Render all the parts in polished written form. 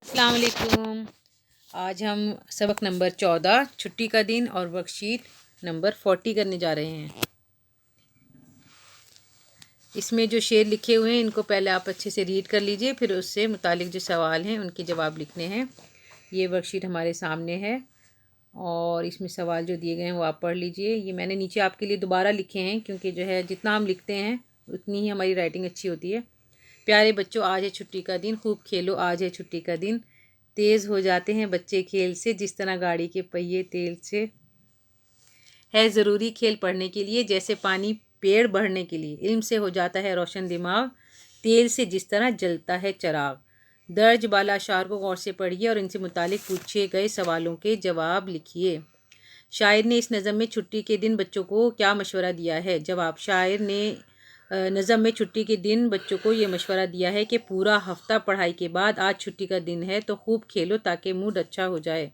अस्सलाम वालेकुम। आज हम सबक नंबर 14 छुट्टी का दिन और वर्कशीट नंबर 40 करने जा रहे हैं। इसमें जो शेर लिखे हुए हैं इनको पहले आप अच्छे से रीड कर लीजिए, फिर उससे मुतालिक जो सवाल हैं उनके जवाब लिखने हैं। ये वर्कशीट हमारे सामने है और इसमें सवाल जो दिए गए हैं वो आप पढ़ लीजिए। ये मैंने नीचे आपके लिए दोबारा लिखे हैं क्योंकि जो है जितना हम लिखते हैं उतनी ही हमारी राइटिंग अच्छी होती है। प्यारे बच्चों, आज है छुट्टी का दिन, खूब खेलो, आज है छुट्टी का दिन। तेज़ हो जाते हैं बच्चे खेल से, जिस तरह गाड़ी के पहिए तेल से। है ज़रूरी खेल पढ़ने के लिए, जैसे पानी पेड़ बढ़ने के लिए। इल्म से हो जाता है रोशन दिमाग, तेल से जिस तरह जलता है चिराग। दर्ज बाला अशार को गौर से पढ़िए और इनसे मुतालिक पूछे गए सवालों के जवाब लिखिए। शायर ने इस नज़म में छुट्टी के दिन बच्चों को क्या मशवरा दिया है? जवाब, शायर ने नज़म में छुट्टी के दिन बच्चों को ये मशवरा दिया है कि पूरा हफ्ता पढ़ाई के बाद आज छुट्टी का दिन है तो खूब खेलो ताकि मूड अच्छा हो जाए।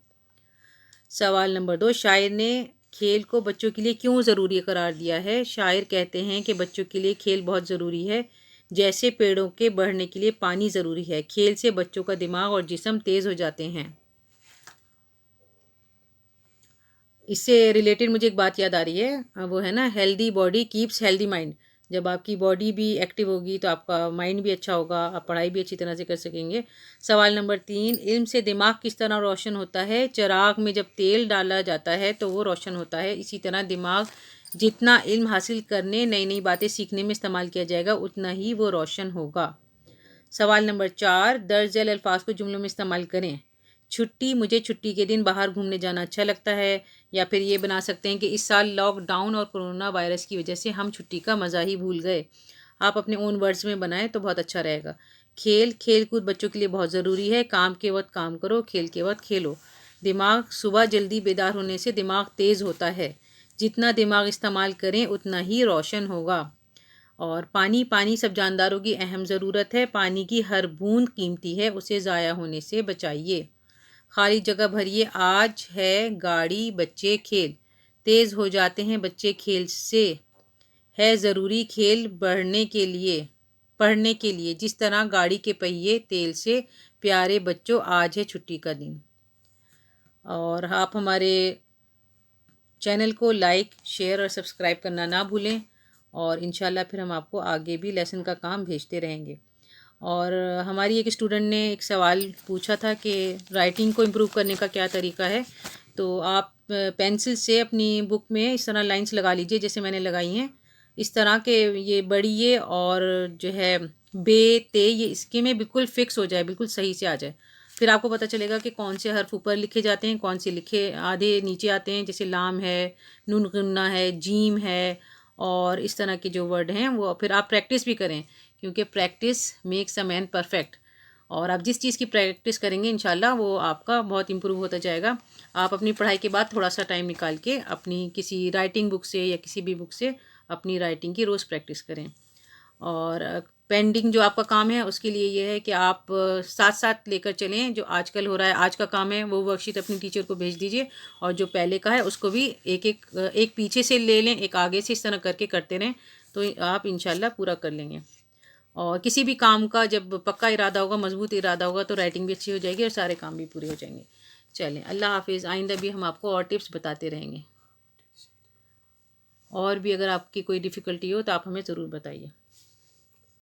सवाल नंबर 2, शायर ने खेल को बच्चों के लिए क्यों ज़रूरी करार दिया है? शायर कहते हैं कि बच्चों के लिए खेल बहुत ज़रूरी है, जैसे पेड़ों के बढ़ने के लिए पानी ज़रूरी है। खेल से बच्चों का दिमाग और जिस्म तेज़ हो जाते हैं। इससे रिलेटेड मुझे एक बात याद आ रही है, वो है ना, healthy body keeps healthy mind. जब आपकी बॉडी भी एक्टिव होगी तो आपका माइंड भी अच्छा होगा, आप पढ़ाई भी अच्छी तरह से कर सकेंगे। सवाल नंबर 3, इल्म से दिमाग किस तरह रोशन होता है? चिराग में जब तेल डाला जाता है तो वो रोशन होता है। इसी तरह दिमाग जितना इल्म हासिल करने, नई नई बातें सीखने में इस्तेमाल किया जाएगा, उतना ही वो रोशन होगा। सवाल नंबर 4, दर्ज झेल अल्फाज को जुमलों में इस्तेमाल करें। छुट्टी, मुझे छुट्टी के दिन बाहर घूमने जाना अच्छा लगता है। या फिर ये बना सकते हैं कि इस साल लॉकडाउन और कोरोना वायरस की वजह से हम छुट्टी का मज़ा ही भूल गए। आप अपने ओन वर्ड्स में बनाएं तो बहुत अच्छा रहेगा। खेल कूद बच्चों के लिए बहुत ज़रूरी है। काम के वक्त काम करो, खेल के वक्त खेलो। दिमाग, सुबह जल्दी बेदार होने से दिमाग तेज़ होता है। जितना दिमाग इस्तेमाल करें उतना ही रोशन होगा। और पानी सब जानदारों की अहम ज़रूरत है। पानी की हर बूंद कीमती है, उसे ज़ाया होने से बचाइए। खाली जगह भरिए, आज है गाड़ी बच्चे खेल, तेज़ हो जाते हैं बच्चे खेल से। है ज़रूरी खेल पढ़ने के लिए, जिस तरह गाड़ी के पहिए तेल से। प्यारे बच्चों, आज है छुट्टी का दिन। और आप हमारे चैनल को लाइक, शेयर और सब्सक्राइब करना ना भूलें। और इंशाल्लाह फिर हम आपको आगे भी लेसन का काम भेजते रहेंगे। और हमारी एक स्टूडेंट ने एक सवाल पूछा था कि राइटिंग को इम्प्रूव करने का क्या तरीका है। तो आप पेंसिल से अपनी बुक में इस तरह लाइंस लगा लीजिए जैसे मैंने लगाई हैं। इस तरह के ये बढ़िए और जो है बे ते, ये इसके में बिल्कुल फिक्स हो जाए, बिल्कुल सही से आ जाए। फिर आपको पता चलेगा कि कौन से हर्फ ऊपर लिखे जाते हैं, कौन से लिखे आधे नीचे आते हैं, जैसे लाम है, नून गुन्ना है, जीम है, और इस तरह के जो वर्ड हैं वो फिर आप प्रैक्टिस भी करें, क्योंकि practice makes a man perfect. और आप जिस चीज़ की प्रैक्टिस करेंगे इंशाल्लाह वो आपका बहुत इम्प्रूव होता जाएगा। आप अपनी पढ़ाई के बाद थोड़ा सा टाइम निकाल के अपनी किसी राइटिंग बुक से या किसी भी बुक से अपनी राइटिंग की रोज़ प्रैक्टिस करें। और पेंडिंग जो आपका काम है उसके लिए ये है कि आप साथ साथ लेकर चलें। जो आजकल हो रहा है, आज का काम है, वो वर्कशीट अपनी टीचर को भेज दीजिए, और जो पहले का है उसको भी एक पीछे से ले लें, एक आगे से, इस तरह करके करते रहें तो आप इंशाल्लाह पूरा कर लेंगे। और किसी भी काम का जब पक्का इरादा होगा, मजबूत इरादा होगा, तो राइटिंग भी अच्छी हो जाएगी और सारे काम भी पूरे हो जाएंगे। चलें, अल्लाह हाफिज़। आइंदा भी हम आपको और टिप्स बताते रहेंगे। और भी अगर आपकी कोई डिफ़िकल्टी हो तो आप हमें ज़रूर बताइए।